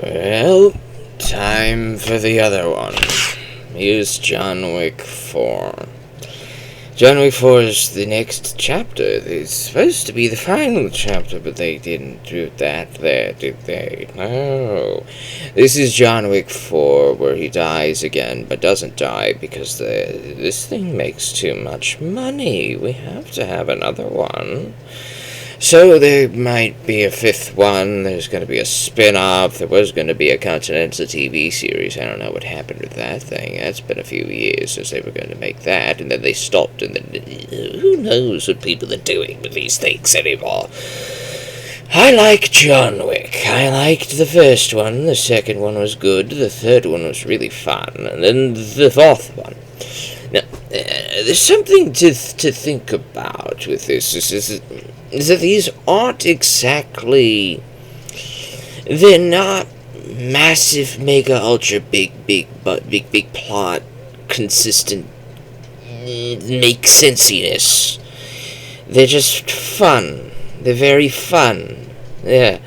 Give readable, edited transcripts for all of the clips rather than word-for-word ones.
Well, time for the other one. Here's John Wick 4. John Wick 4 is the next chapter. It's supposed to be the final chapter, but they didn't do that there, did they? No. This is John Wick 4, where he dies again, but doesn't die because this thing makes too much money. We have to have another one. So there might be a fifth one. There's going to be a spin-off. There was going to be a Continental TV series. I don't know what happened with that thing. It's been a few years since they were going to make that, and then they stopped, and then who knows what people are doing with these things anymore. I like John Wick. I liked the first one. The second one was good. The third one was really fun. And then the fourth one. Now, there's something to think about with this. Is that these aren't exactly... They're not massive, mega, ultra big plot, consistent, make sensiness. They're just fun. They're very fun. Yeah.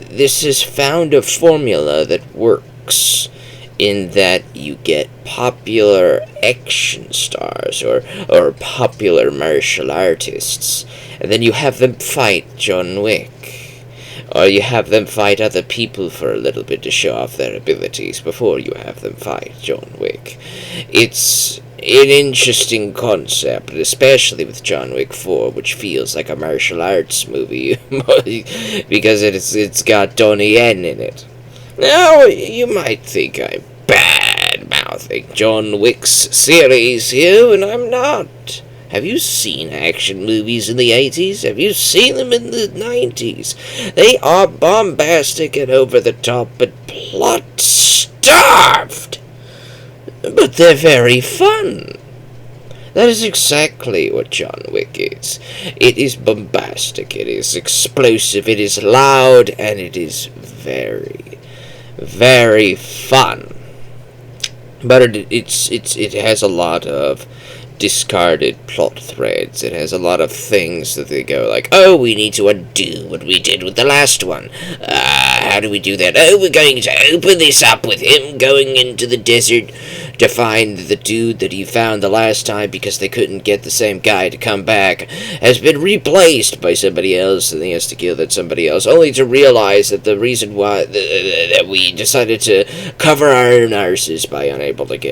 This has found a formula that works in that you get popular action stars or popular martial artists, and then you have them fight John Wick. Or you have them fight other people for a little bit to show off their abilities before you have them fight John Wick. It's an interesting concept, especially with John Wick 4, which feels like a martial arts movie, because it's got Donnie Yen in it. Now, you might think I'm bad-mouthing John Wick's series here, and I'm not. Have you seen action movies in the 80s? Have you seen them in the 90s? They are bombastic and over-the-top, but plot-starved. But they're very fun. That is exactly what John Wick is. It is bombastic, it is explosive, it is loud, and it is very, very fun. But it has a lot of discarded plot threads. It has a lot of things that they go like, oh, we need to undo what we did with the last one. How do we do that? Oh, we're going to open this up with him going into the desert to find the dude that he found the last time because they couldn't get the same guy to come back, has been replaced by somebody else, and he has to kill that somebody else, only to realize that the reason why that we decided to cover our own arses by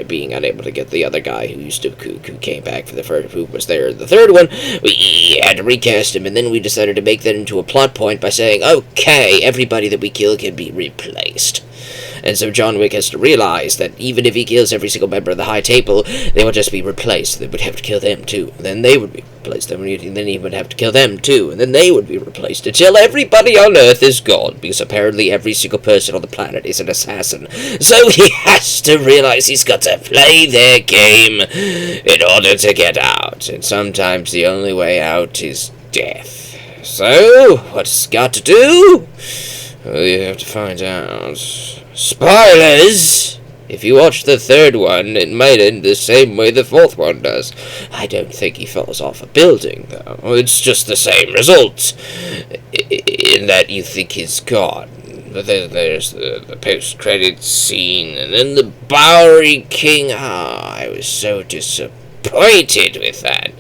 being unable to get the other guy who came back for the first, who was there in the third one, we had to recast him, and then we decided to make that into a plot point by saying, okay, everybody that we kill can be replaced. And so John Wick has to realize that even if he kills every single member of the High Table, they will just be replaced. They would have to kill them too. And then they would be replaced. And then he would have to kill them too. And then they would be replaced until everybody on Earth is gone. Because apparently every single person on the planet is an assassin. So he has to realize he's got to play their game in order to get out. And sometimes the only way out is death. So, what's he got to do? Well, you have to find out. Spoilers! If you watch the third one, it might end the same way the fourth one does. I don't think he falls off a building, though. It's just the same result, in that you think he's gone. But then there's the post-credits scene, and then the Bowery King. I was so disappointed with that.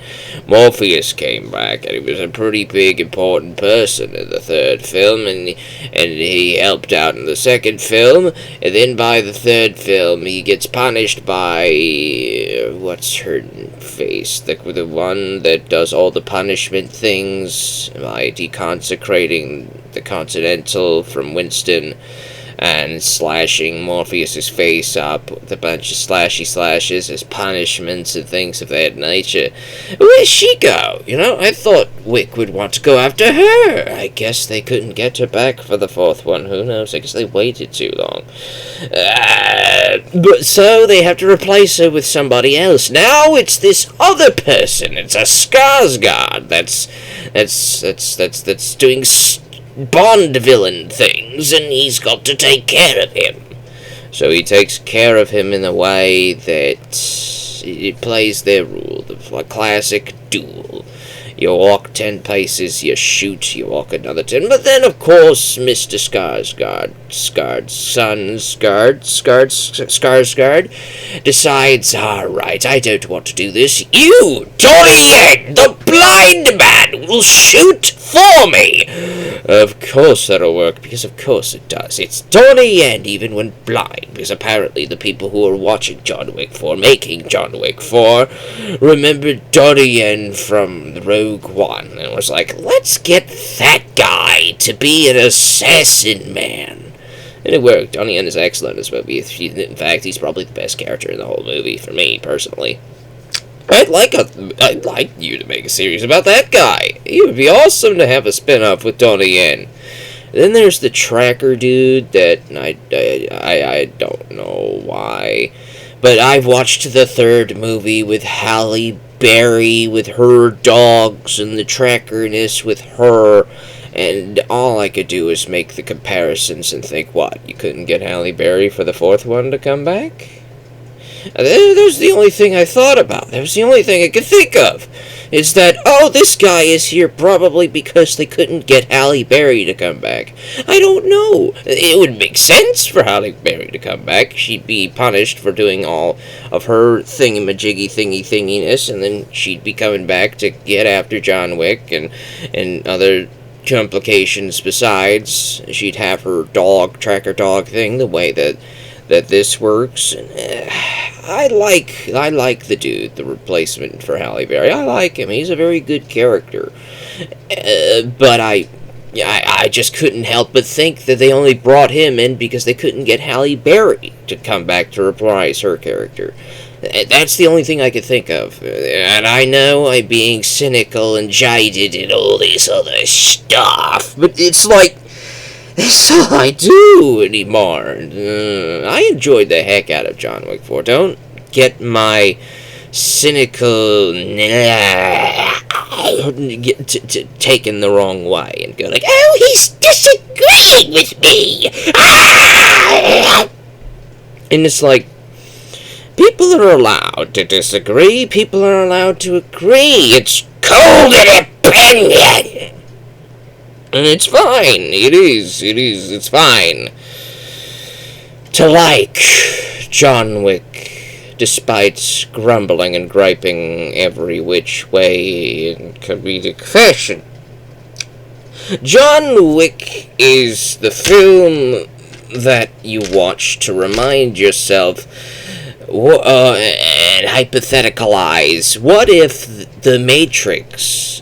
Morpheus came back, and he was a pretty big, important person in the third film, and he helped out in the second film, and then by the third film, he gets punished by, what's her face, the one that does all the punishment things, by deconsecrating the Continental from Winston, and slashing Morpheus's face up with a bunch of slashy slashes as punishments and things of that nature. Where'd she go? I thought Wick would want to go after her. I guess they couldn't get her back for the fourth one. Who knows? I guess they waited too long. But so they have to replace her with somebody else. Now it's this other person. It's a Skarsgård that's doing Bond villain things, and he's got to take care of him. So he takes care of him in a way that it plays their rule, the classic duel. You walk 10 paces, you shoot, you walk another 10. But then, of course, Mr. Skarsgård decides, alright, I don't want to do this. You, Donnie Yen, the blind man, will shoot for me. Of course that'll work, because of course it does. It's Donnie Yen, even when blind, because apparently the people who are watching John Wick 4, making John Wick 4, remembered Donnie Yen from Rogue One, and was like, let's get that guy to be an assassin man. And it worked. Donnie Yen is excellent in this movie. In fact, he's probably the best character in the whole movie, for me, personally. I'd like you to make a series about that guy. It would be awesome to have a spin-off with Donnie Yen. Then there's the tracker dude that I don't know why. But I've watched the third movie with Halle Berry, with her dogs, and the trackerness with her. And all I could do is make the comparisons and think, what, you couldn't get Halle Berry for the fourth one to come back? That was the only thing I thought about. That was the only thing I could think of. Is that, oh, this guy is here probably because they couldn't get Halle Berry to come back. I don't know. It would make sense for Halle Berry to come back. She'd be punished for doing all of her thingamajiggy thinginess, and then she'd be coming back to get after John Wick and other complications besides. She'd have her tracker dog thing, the way that this works. And I like the dude, the replacement for Halle Berry. I like him. He's a very good character. But I just couldn't help but think that they only brought him in because they couldn't get Halle Berry to come back to reprise her character. That's the only thing I could think of. And I know I'm being cynical and jaded and all this other stuff, but it's like, that's all I do anymore. I enjoyed the heck out of John Wick 4. Don't get my cynical taken the wrong way and go like, oh, he's disagreeing with me. And it's like, people are allowed to disagree. People are allowed to agree. It's called an opinion. And it's fine. It's fine to like John Wick, despite grumbling and griping every which way in comedic fashion. John Wick is the film that you watch to remind yourself and hypotheticalize, what if The Matrix,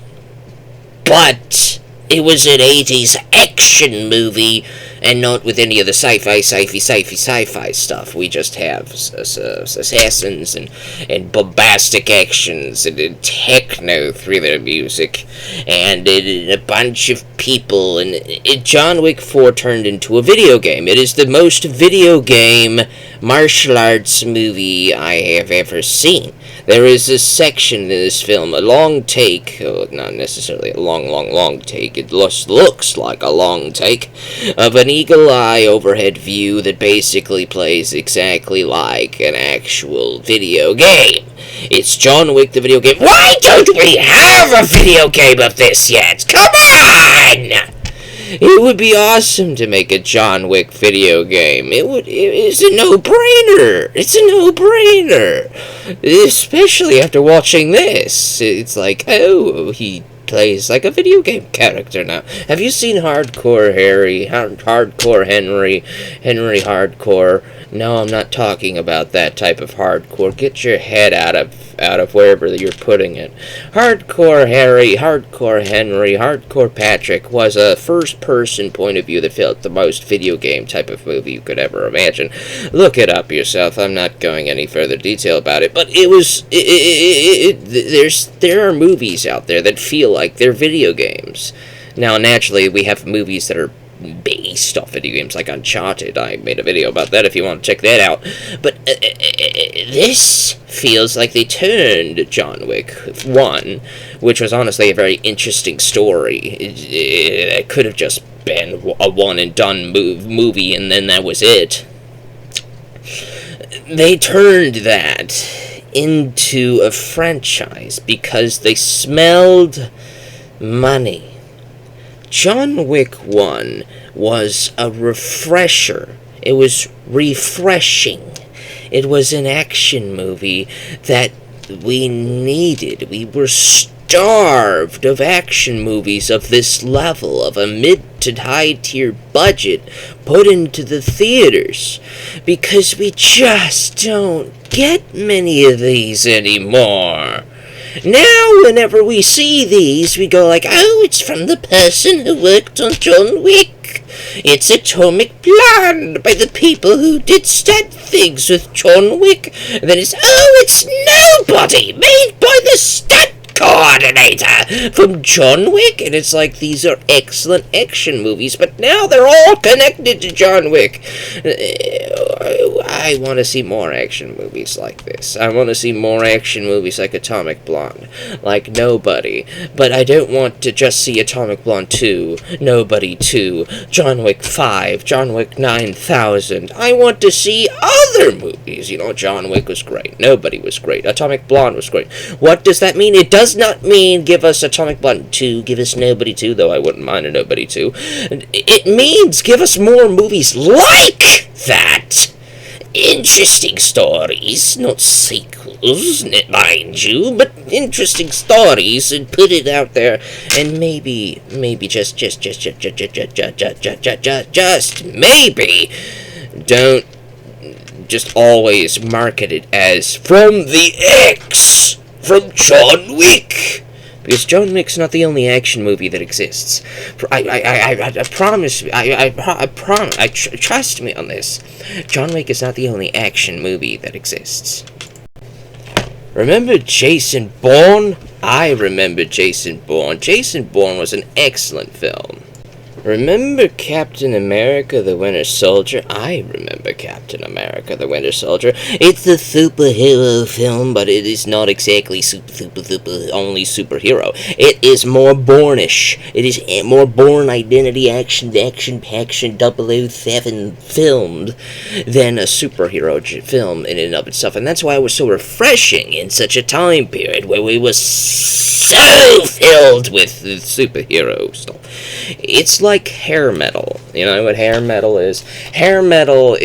but it was an 80s action movie, and not with any of the sci-fi stuff. We just have assassins and bombastic actions and techno thriller music and a bunch of people. And John Wick 4 turned into a video game. It is the most video game martial arts movie I have ever seen. There is a section in this film, a long take, not necessarily a long take, it looks like a long take, of an eagle-eye overhead view that basically plays exactly like an actual video game. It's John Wick the video game. Why don't we have a video game of this yet? Come on! It would be awesome to make a John Wick video game. It's a no-brainer. It's a no-brainer. Especially after watching this. It's like, oh, he plays like a video game character now. Have you seen Hardcore Harry? Hardcore Henry? Henry Hardcore? No, I'm not talking about that type of hardcore. Get your head out of wherever you're putting it. Hardcore Harry, Hardcore Henry, Hardcore Patrick was a first-person point of view that felt the most video game type of movie you could ever imagine. Look it up yourself. I'm not going any further detail about it, but there are movies out there that feel like they're video games. Now, naturally, we have movies that are based off video games like Uncharted. I made a video about that if you want to check that out. But this feels like they turned John Wick 1, which was honestly a very interesting story. It could have just been a one-and-done movie, and then that was it. They turned that into a franchise because they smelled money. John Wick 1 was a refresher. It was refreshing. It was an action movie that we needed. We were starved of action movies of this level, of a mid to high tier budget put into the theaters, because we just don't get many of these anymore. Now, whenever we see these, we go like, oh, it's from the person who worked on John Wick. It's Atomic Blonde by the people who did stunt things with John Wick. And then it's, oh, it's Nobody, made by the stunt coordinator from John Wick. And it's like, these are excellent action movies, but now they're all connected to John Wick. I want to see more action movies like this. I want to see more action movies like Atomic Blonde, like Nobody. But I don't want to just see Atomic Blonde 2, Nobody 2, John Wick 5, John Wick 9000. I want to see other movies. You know, John Wick was great. Nobody was great. Atomic Blonde was great. What does that mean? It does not mean give us Atomic Blonde 2, give us Nobody 2, though I wouldn't mind a Nobody 2. It means give us more movies like that. Interesting stories, not sequels, mind you, but interesting stories, and put it out there, and maybe just maybe don't just always market it as from the X, from John Wick. Because John Wick's not the only action movie that exists. I promise. Trust me on this. John Wick is not the only action movie that exists. Remember Jason Bourne? I remember Jason Bourne. Jason Bourne was an excellent film. Remember Captain America the Winter Soldier? I remember Captain America the Winter Soldier. It's a superhero film, but it is not exactly only superhero. It is more Bourne-ish. It is more Bourne Identity action 007 filmed than a superhero film in and of itself. And that's why it was so refreshing in such a time period where we were so filled with superhero stuff. It's like hair metal. You know what hair metal is? Hair metal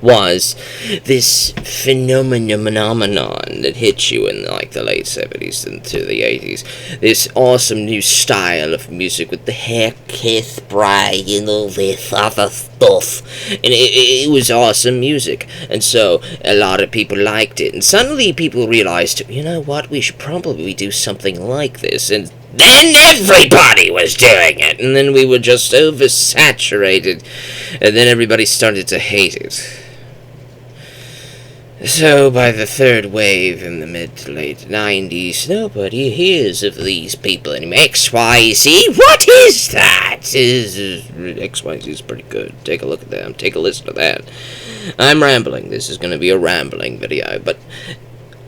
was this phenomenon that hit you in like the late 70s into the 80s. This awesome new style of music with the haircut spray and all this other stuff. And it was awesome music. And so a lot of people liked it. And suddenly people realized, you know what, we should probably do something like this. And then everybody was doing it, and then we were just oversaturated, and then everybody started to hate it. So by the third wave in the mid to late 90s, nobody hears of these people anymore. XYZ? What is that? XYZ is pretty good. Take a look at them. Take a listen to that. I'm rambling. This is going to be a rambling video, but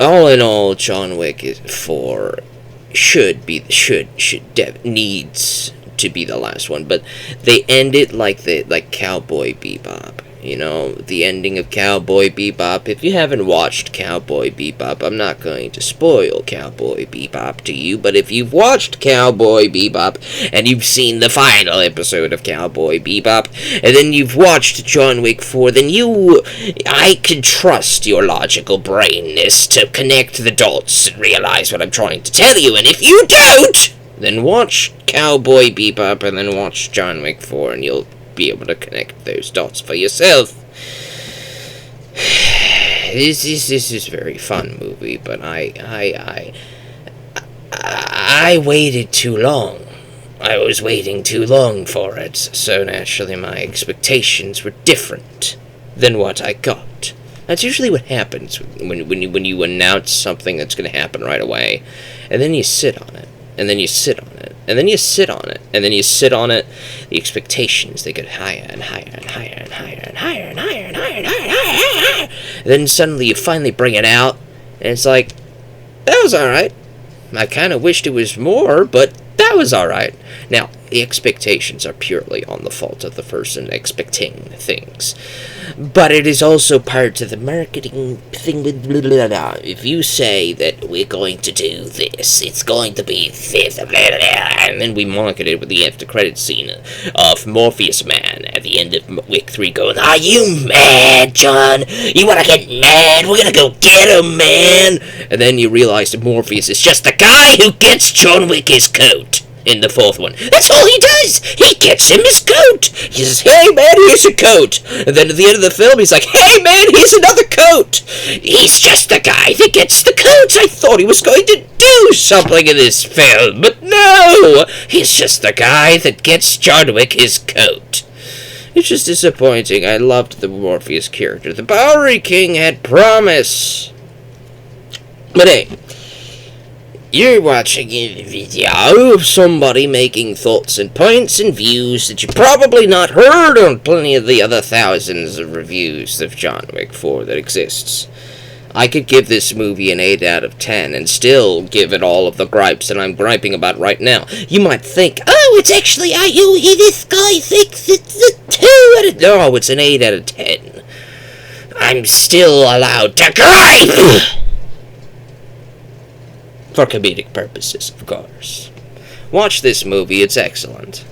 all in all, John Wick is needs to be the last one, but they end it like Cowboy Bebop. You know, the ending of Cowboy Bebop. If you haven't watched Cowboy Bebop, I'm not going to spoil Cowboy Bebop to you, but if you've watched Cowboy Bebop, and you've seen the final episode of Cowboy Bebop, and then you've watched John Wick 4, then I can trust your logical brainness to connect the dots and realize what I'm trying to tell you, and if you don't, then watch Cowboy Bebop, and then watch John Wick 4, and you'll be able to connect those dots for yourself. This is a very fun movie, but I waited too long. I was waiting too long for it, so naturally my expectations were different than what I got. That's usually what happens when you announce something that's going to happen right away, and then you sit on it, and then you sit on it, and then you sit on it, and then you sit on it. The expectations, they get higher and higher and higher and higher and higher and higher and higher and higher and higher. And then suddenly you finally bring it out, and it's like, that was alright. I kind of wished it was more, but that was alright. Now, expectations are purely on the fault of the person expecting things. But it is also part of the marketing thing with blah, blah, blah. If you say that we're going to do this, it's going to be this, blah, blah, blah, and then we market it with the after credit scene of Morpheus Man at the end of Wick 3 going, "Are you mad, John? You wanna get mad? We're gonna go get him, man!" And then you realize that Morpheus is just the guy who gets John Wick his coat. In the fourth one, that's all he does. He gets him his coat. He says, "Hey man, here's your coat." And then at the end of the film, he's like, "Hey man, here's another coat." He's just the guy that gets the coats. I thought he was going to do something in this film, but no, he's just the guy that gets John Wick his coat. It's just disappointing. I loved the Morpheus character. The Bowery King had promise. But hey, you're watching a video of somebody making thoughts and points and views that you probably not heard on plenty of the other thousands of reviews of John Wick 4 that exists. I could give this movie an 8 out of 10 and still give it all of the gripes that I'm griping about right now. You might think, oh, it's actually, this guy thinks it's a 2 out of... No, it's an 8 out of 10. I'm still allowed to gripe! For comedic purposes, of course. Watch this movie, it's excellent.